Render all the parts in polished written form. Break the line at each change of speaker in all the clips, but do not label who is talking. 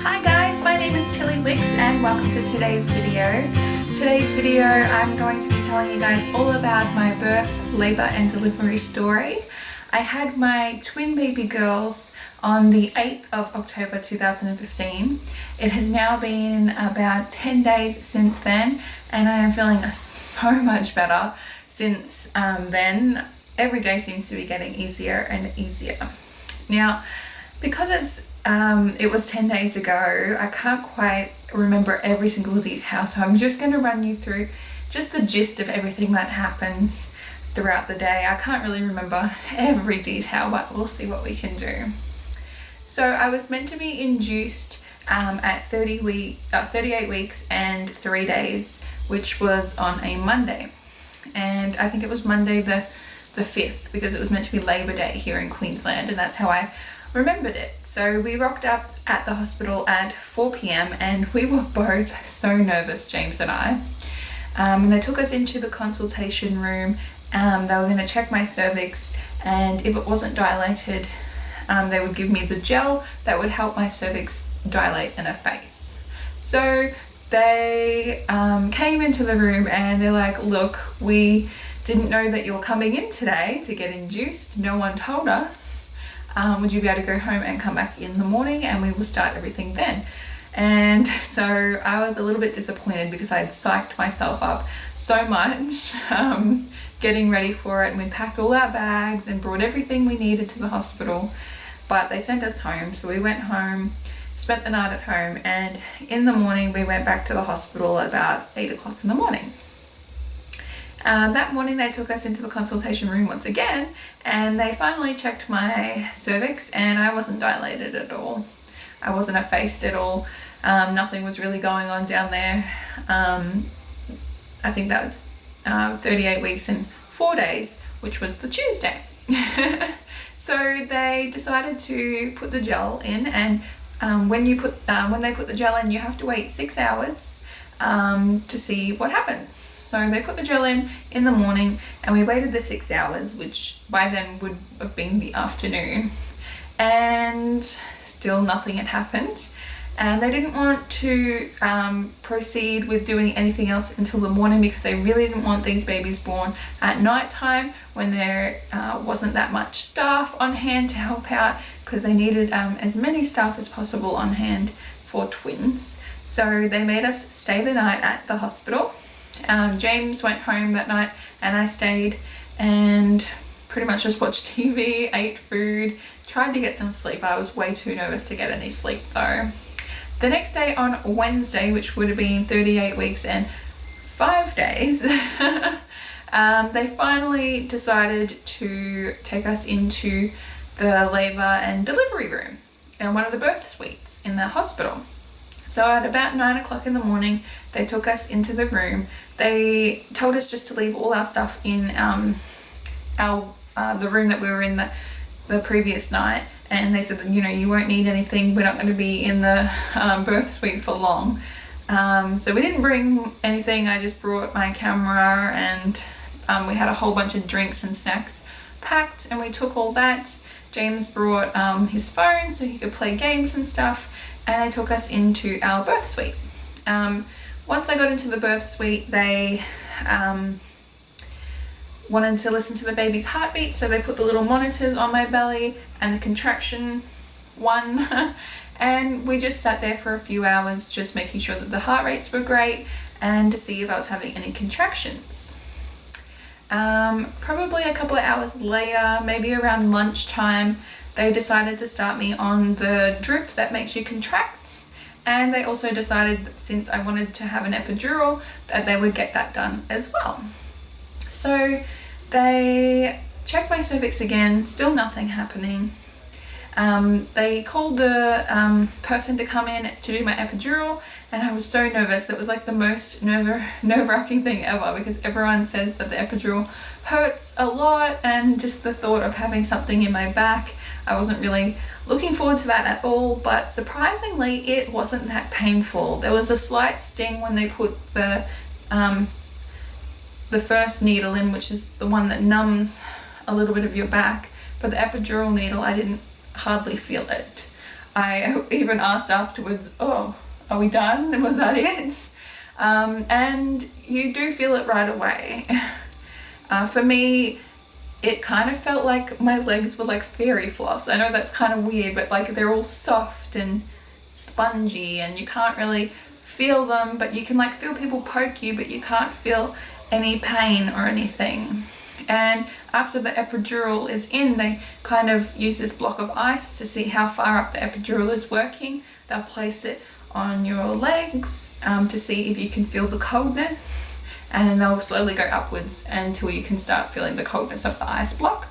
Hi guys, my name is Tilly Wicks and welcome to today's video. Today's video I'm going to be telling you guys all about my birth, labour and delivery story. I had my twin baby girls on the 8th of October 2015. It has now been about 10 days since then and I am feeling so much better since then. Every day seems to be getting easier and easier. Now, because it was 10 days ago, I can't quite remember every single detail, so I'm just going to run you through just the gist of everything that happened throughout the day. I can't really remember every detail, but we'll see what we can do. So I was meant to be induced at 38 weeks and 3 days, which was on a Monday. And I think it was Monday the 5th, because it was meant to be Labour Day here in Queensland, and that's how I remembered it. So we rocked up at the hospital at 4 p.m. and we were both so nervous, James and I. And they took us into the consultation room. They were going to check my cervix, and if it wasn't dilated, they would give me the gel that would help my cervix dilate and efface. So they came into the room and they're like, look, we didn't know that you're coming in today to get induced. No one told us. Would you be able to go home and come back in the morning and we will start everything then? And so I was a little bit disappointed because I had psyched myself up so much getting ready for it, and we packed all our bags and brought everything we needed to the hospital, but they sent us home. So we went home, spent the night at home, and in the morning we went back to the hospital at about 8 o'clock in the morning. That morning they took us into the consultation room once again, and they finally checked my cervix, and I wasn't dilated at all. I wasn't effaced at all. Nothing was really going on down there. I think that was 38 weeks and 4 days, which was the Tuesday. So they decided to put the gel in, and when they put the gel in, you have to wait 6 hours to see what happens. So they put the gel in the morning, and we waited the 6 hours, which by then would have been the afternoon, and still nothing had happened. And they didn't want to proceed with doing anything else until the morning, because they really didn't want these babies born at night time when there wasn't that much staff on hand to help out, because they needed as many staff as possible on hand for twins. So they made us stay the night at the hospital. James went home that night and I stayed and pretty much just watched TV, ate food, tried to get some sleep. I was way too nervous to get any sleep though. The next day, on Wednesday, which would have been 38 weeks and 5 days, they finally decided to take us into the labour and delivery room and one of the birth suites in the hospital. So at about 9 o'clock in the morning, they took us into the room. They told us just to leave all our stuff in the room that we were in the previous night. And they said that, you won't need anything. We're not going to be in the birth suite for long. So we didn't bring anything. I just brought my camera, and we had a whole bunch of drinks and snacks packed, and we took all that. James brought his phone so he could play games and stuff. And they took us into our birth suite. Once I got into the birth suite, they wanted to listen to the baby's heartbeat, so they put the little monitors on my belly and the contraction one, and we just sat there for a few hours just making sure that the heart rates were great and to see if I was having any contractions. Probably a couple of hours later, maybe around lunchtime, they decided to start me on the drip that makes you contract, and they also decided that since I wanted to have an epidural, that they would get that done as well. So they checked my cervix again, still nothing happening. They called the person to come in to do my epidural, and I was so nervous. It was like the most nerve-wracking thing ever, because everyone says that the epidural hurts a lot, and just the thought of having something in my back, I wasn't really looking forward to that at all. But surprisingly, it wasn't that painful. There was a slight sting when they put the first needle in, which is the one that numbs a little bit of your back, but the epidural needle, I didn't hardly feel it. I even asked afterwards, oh, are we done? Was that it? And you do feel it right away. For me, it kind of felt like my legs were like fairy floss. I know that's kind of weird, but like they're all soft and spongy and you can't really feel them, but you can like feel people poke you, but you can't feel any pain or anything. And after the epidural is in, they kind of use this block of ice to see how far up the epidural is working. They'll place it on your legs to see if you can feel the coldness, and then they'll slowly go upwards until you can start feeling the coldness of the ice block,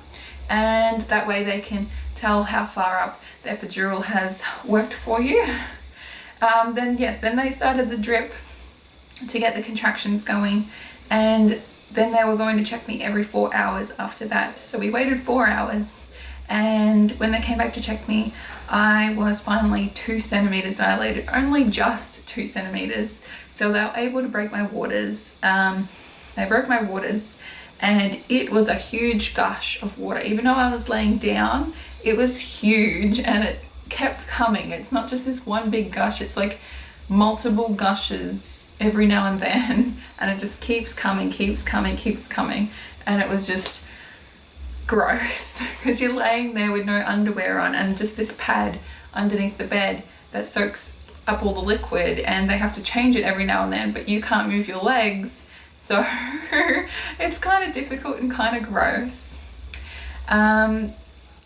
and that way they can tell how far up the epidural has worked for you. Then they started the drip to get the contractions going, and then they were going to check me every 4 hours after that. So we waited 4 hours, and when they came back to check me, I was finally 2 centimeters dilated, only just 2 centimeters. So they were able to break my waters. They broke my waters, and it was a huge gush of water. Even though I was laying down, it was huge and it kept coming. It's not just this one big gush, it's like multiple gushes every now and then, and it just keeps coming, and it was just gross because you're laying there with no underwear on and just this pad underneath the bed that soaks up all the liquid, and they have to change it every now and then, but you can't move your legs, so it's kind of difficult and kind of gross.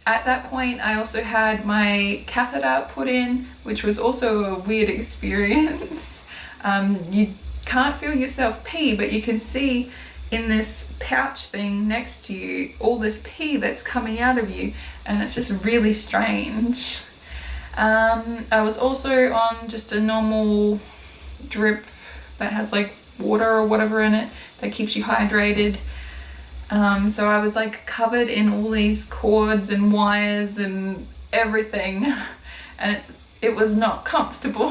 At that point, I also had my catheter put in, which was also a weird experience. You can't feel yourself pee, but you can see in this pouch thing next to you all this pee that's coming out of you, and it's just really strange. I was also on just a normal drip that has like water or whatever in it that keeps you hydrated. So I was like covered in all these cords and wires and everything, and it was not comfortable.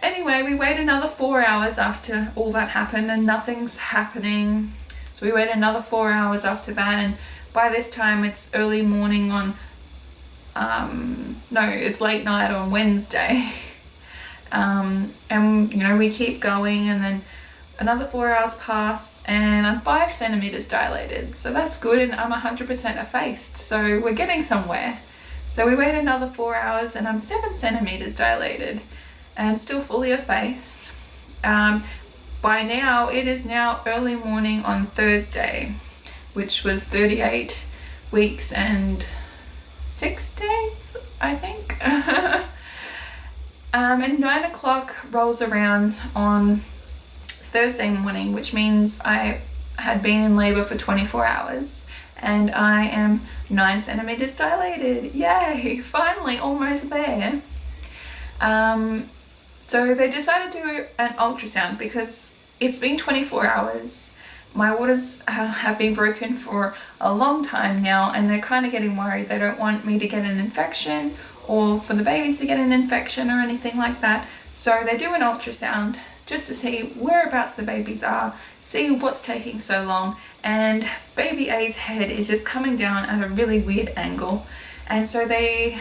Anyway, we waited another 4 hours after all that happened, and nothing's happening. So we waited another 4 hours after that, and by this time it's early morning on, it's late night on Wednesday. And you know, we keep going, and then another 4 hours pass, and I'm 5 centimeters dilated, so that's good, and I'm 100% effaced, so we're getting somewhere. So we wait another 4 hours, and I'm 7 centimeters dilated, and still fully effaced. By now, it is now early morning on Thursday, which was 38 weeks and 6 days, I think. And 9 o'clock rolls around on Thursday morning, which means I had been in labor for 24 hours, and I am 9 centimeters dilated. Yay, finally almost there. So they decided to do an ultrasound because it's been 24 hours. My waters have been broken for a long time now, and they're kind of getting worried. They don't want me to get an infection or for the babies to get an infection or anything like that. So they do an ultrasound just to see whereabouts the babies are, see what's taking so long, and baby A's head is just coming down at a really weird angle. And so they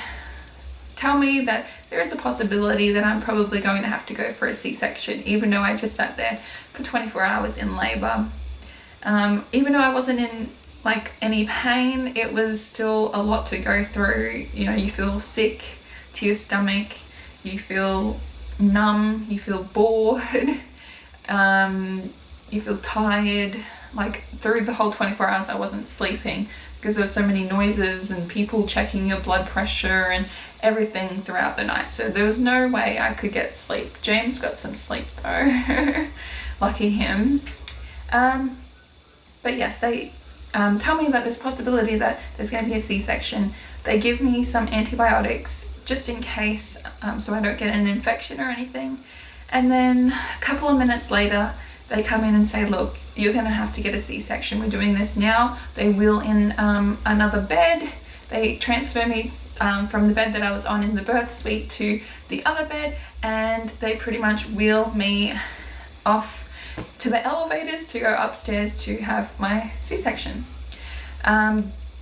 tell me that there is a possibility that I'm probably going to have to go for a C-section, even though I just sat there for 24 hours in labor. Even though I wasn't in like any pain, it was still a lot to go through. You know, you feel sick to your stomach, you feel numb, you feel bored, you feel tired. Like through the whole 24 hours I wasn't sleeping because there were so many noises and people checking your blood pressure and everything throughout the night, so there was no way I could get sleep. James got some sleep though. Lucky him. But yes, they tell me that there's possibility that there's going to be a C-section. They give me some antibiotics just in case, so I don't get an infection or anything. And then a couple of minutes later, they come in and say, look, you're going to have to get a C-section. We're doing this now. They wheel in another bed. They transfer me from the bed that I was on in the birth suite to the other bed, and they pretty much wheel me off to the elevators to go upstairs to have my C-section.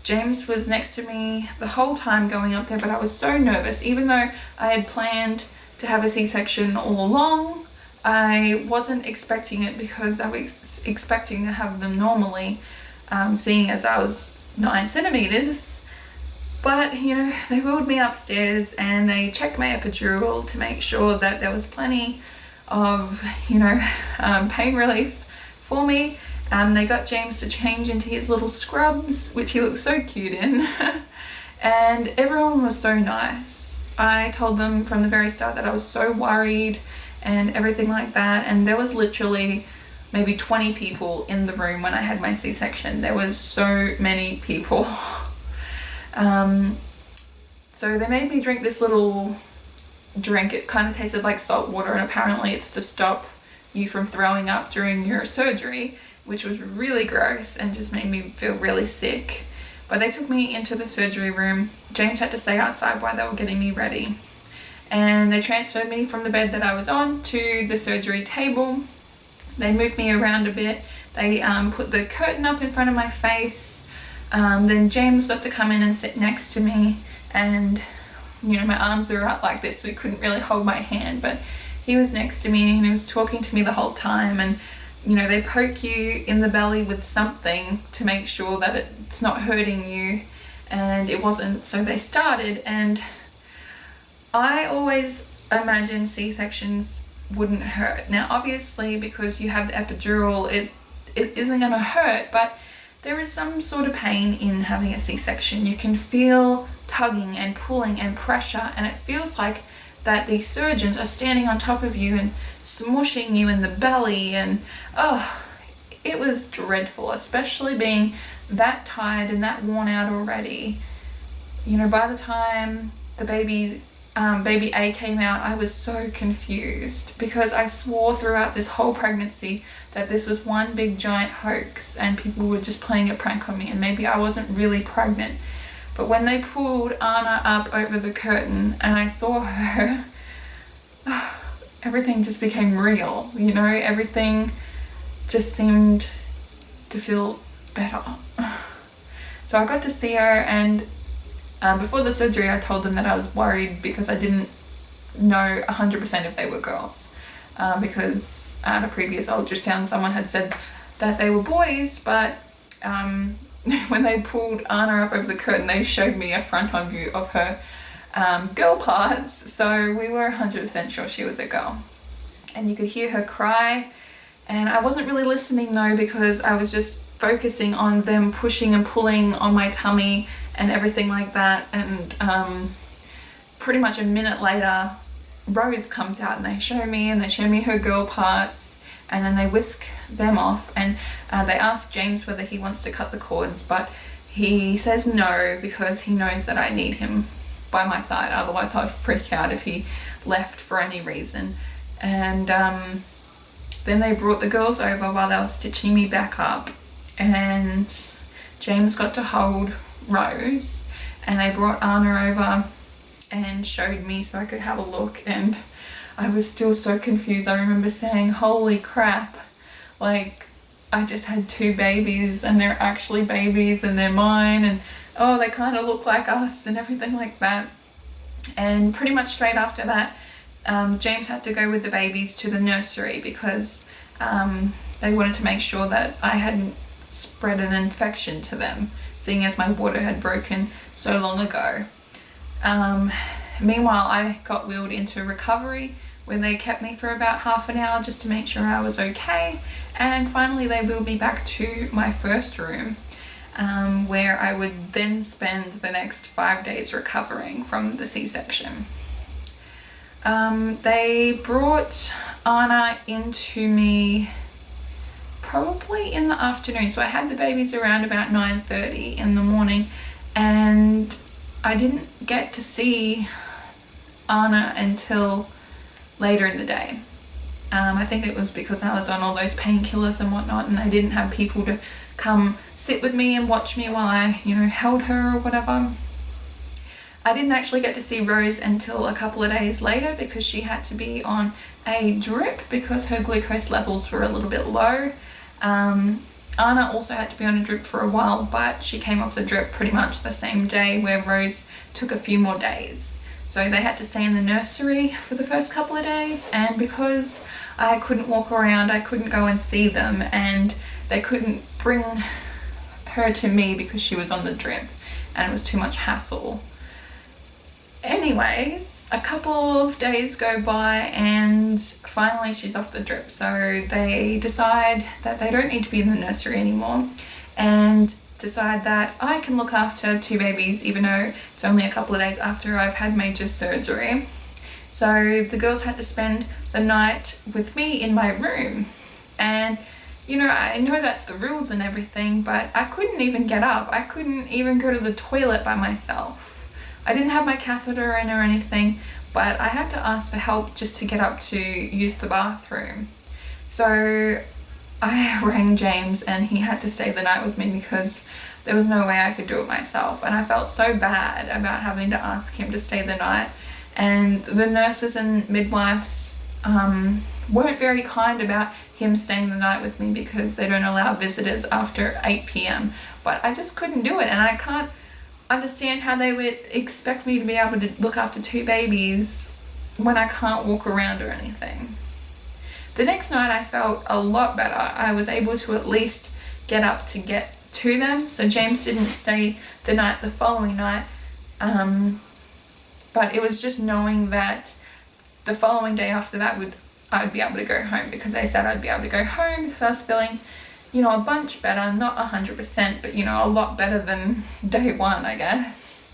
James was next to me the whole time going up there, but I was so nervous. Even though I had planned to have a C-section all along, I wasn't expecting it because I was expecting to have them normally, seeing as I was 9 centimeters. But, you know, they wheeled me upstairs and they checked my epidural to make sure that there was plenty of, you know, pain relief for me. They got James to change into his little scrubs, which he looked so cute in. And everyone was so nice. I told them from the very start that I was so worried and everything like that. And there was literally maybe 20 people in the room when I had my C-section. There was so many people. So they made me drink this little drink. It kind of tasted like salt water, and apparently it's to stop you from throwing up during your surgery, which was really gross and just made me feel really sick. But they took me into the surgery room. James had to stay outside while they were getting me ready. And they transferred me from the bed that I was on to the surgery table. They moved me around a bit. They put the curtain up in front of my face. Then James got to come in and sit next to me, and you know, my arms are out like this, so he couldn't really hold my hand, but he was next to me and he was talking to me the whole time. And you know, they poke you in the belly with something to make sure that it's not hurting you, and it wasn't, so they started. And I always imagined C-sections wouldn't hurt. Now obviously, because you have the epidural, it isn't going to hurt, but there is some sort of pain in having a C-section. You can feel tugging and pulling and pressure, and it feels like that these surgeons are standing on top of you and smushing you in the belly, and oh, it was dreadful, especially being that tired and that worn out already. You know, by the time the baby A came out, I was so confused because I swore throughout this whole pregnancy that this was one big giant hoax and people were just playing a prank on me, and maybe I wasn't really pregnant. But when they pulled Anna up over the curtain and I saw her, everything just became real, you know, everything just seemed to feel better. So I got to see her, and before the surgery I told them that I was worried because I didn't know 100% if they were girls, because at a previous ultrasound someone had said that they were boys, but when they pulled Anna up over the curtain they showed me a front-on view of her girl parts, so we were 100% sure she was a girl. And you could hear her cry, and I wasn't really listening though because I was just focusing on them pushing and pulling on my tummy and everything like that. And pretty much a minute later Rose comes out and they show me her girl parts, and then they whisk them off, and they ask James whether he wants to cut the cords, but he says no because he knows that I need him by my side, otherwise I'd freak out if he left for any reason. And then they brought the girls over while they were stitching me back up, and James got to hold Rose, and they brought Anna over and showed me so I could have a look, and I was still so confused. I remember saying, holy crap, like I just had 2 babies and they're actually babies and they're mine, and oh, they kind of look like us and everything like that. And pretty much straight after that, James had to go with the babies to the nursery because they wanted to make sure that I hadn't spread an infection to them, seeing as my water had broken so long ago. Meanwhile, I got wheeled into recovery when they kept me for about half an hour just to make sure I was okay, and finally they wheeled me back to my first room, where I would then spend the next 5 days recovering from the C-section. They brought Anna into me probably in the afternoon, so I had the babies around about 9:30 in the morning, and I didn't get to see Anna until later in the day. I think it was because I was on all those painkillers and whatnot, and I didn't have people to come sit with me and watch me while I, you know, held her or whatever. I didn't actually get to see Rose until a couple of days later because she had to be on a drip because her glucose levels were a little bit low. Anna also had to be on a drip for a while, but she came off the drip pretty much the same day, where Rose took a few more days. So they had to stay in the nursery for the first couple of days, and because I couldn't walk around, I couldn't go and see them, and they couldn't bring her to me because she was on the drip and it was too much hassle. Anyways, a couple of days go by and finally she's off the drip, so they decide that they don't need to be in the nursery anymore and decide that I can look after 2 babies even though it's only a couple of days after I've had major surgery. So the girls had to spend the night with me in my room, and you know, I know that's the rules and everything, but I couldn't even get up. I couldn't even go to the toilet by myself. I didn't have my catheter in or anything, but I had to ask for help just to get up to use the bathroom. So I rang James and he had to stay the night with me because there was no way I could do it myself. And I felt so bad about having to ask him to stay the night. And the nurses and midwives weren't very kind about him staying the night with me because they don't allow visitors after 8 p.m. But I just couldn't do it, and I can't understand how they would expect me to be able to look after 2 babies when I can't walk around or anything. The next night I felt a lot better. I was able to at least get up to get to them, so James didn't stay the night the following night, but it was just knowing that the following day after that I'd be able to go home, because they said I'd be able to go home because I was feeling, you know, a bunch better, not 100%, but you know, a lot better than day 1, I guess.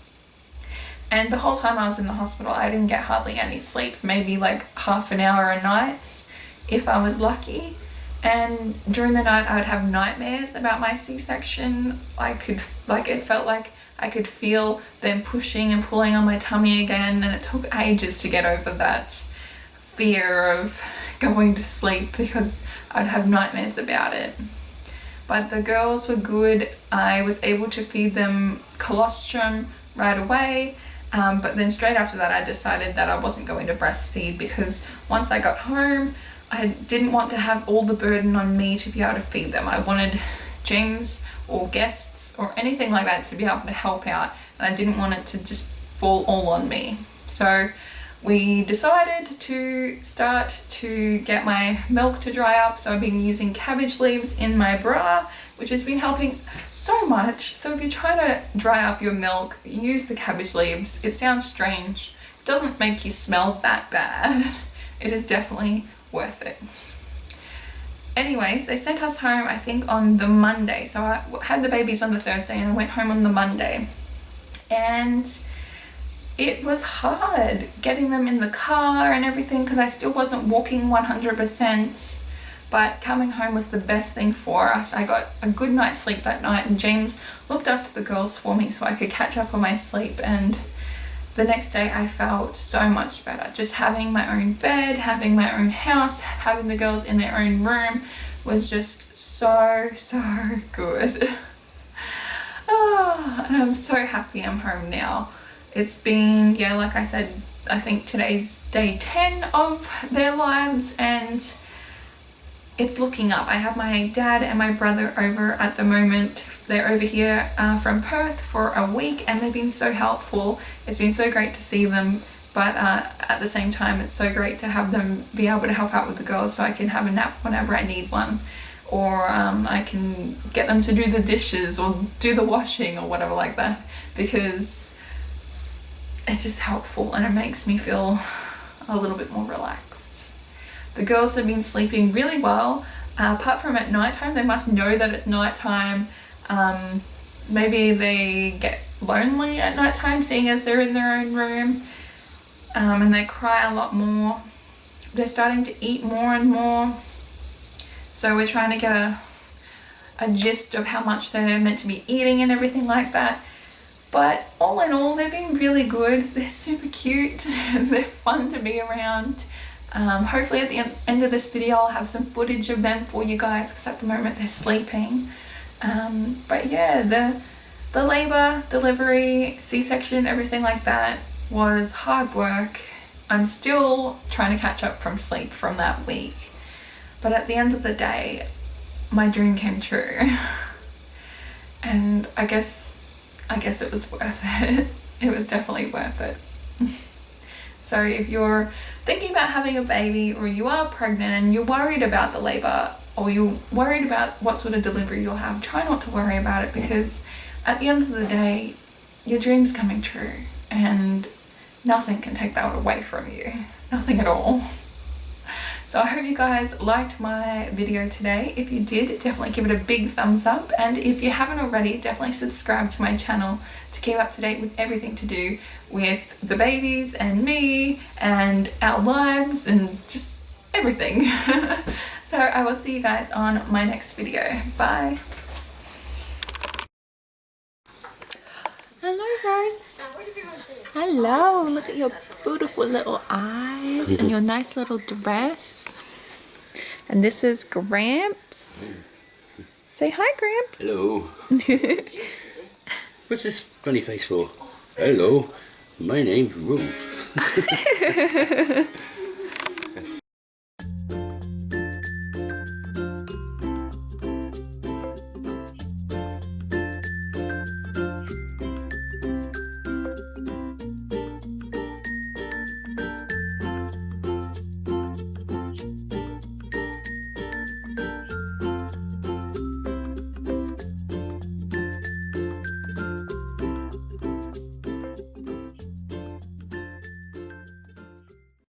And the whole time I was in the hospital, I didn't get hardly any sleep, maybe like half an hour a night if I was lucky. And during the night I would have nightmares about my C-section. It felt like I could feel them pushing and pulling on my tummy again, and it took ages to get over that fear of going to sleep because I'd have nightmares about it. But the girls were good. I was able to feed them colostrum right away, but then straight after that I decided that I wasn't going to breastfeed, because once I got home I didn't want to have all the burden on me to be able to feed them. I wanted James or guests or anything like that to be able to help out, and I didn't want it to just fall all on me. So we decided to start to get my milk to dry up, so I've been using cabbage leaves in my bra, which has been helping so much. So if you try to dry up your milk, use the cabbage leaves. It sounds strange. It doesn't make you smell that bad. It is definitely worth it. Anyways, they sent us home, I think, on the Monday. So I had the babies on the Thursday and I went home on the Monday. And it was hard getting them in the car and everything because I still wasn't walking 100%, but coming home was the best thing for us. I got a good night's sleep that night, and James looked after the girls for me so I could catch up on my sleep, and the next day I felt so much better. Just having my own bed, having my own house, having the girls in their own room was just so good. Oh, and I'm so happy I'm home now. It's been, yeah, like I said, I think today's day 10 of their lives, and it's looking up. I have my dad and my brother over at the moment. They're over here from Perth for a week, and they've been so helpful. It's been so great to see them, but at the same time it's so great to have them be able to help out with the girls so I can have a nap whenever I need one, or I can get them to do the dishes or do the washing or whatever like that, because it's just helpful and it makes me feel a little bit more relaxed. The girls have been sleeping really well, apart from at nighttime. They must know that it's nighttime. Maybe they get lonely at nighttime seeing as they're in their own room, and they cry a lot more. They're starting to eat more and more, so we're trying to get a gist of how much they're meant to be eating and everything like that. But all in all, they've been really good. They're super cute and they're fun to be around. Hopefully at the end of this video I'll have some footage of them for you guys, because at the moment they're sleeping. But yeah, the labor, delivery, C-section, everything like that was hard work. I'm still trying to catch up from sleep from that week. But at the end of the day, my dream came true. And I guess it was worth it. It was definitely worth it. So if you're thinking about having a baby, or you are pregnant and you're worried about the labor, or you're worried about what sort of delivery you'll have, try not to worry about it, because at the end of the day, your dream's coming true and nothing can take that away from you. Nothing at all. So I hope you guys liked my video today. If you did, definitely give it a big thumbs up. And if you haven't already, definitely subscribe to my channel to keep up to date with everything to do with the babies and me and our lives and just everything. So I will see you guys on my next video. Bye. Hello, Rose. Hello, look at your beautiful little eyes and your nice little dress. And this is Gramps. Say hi, Gramps.
Hello. What's this funny face for? Hello, my name's Ruth.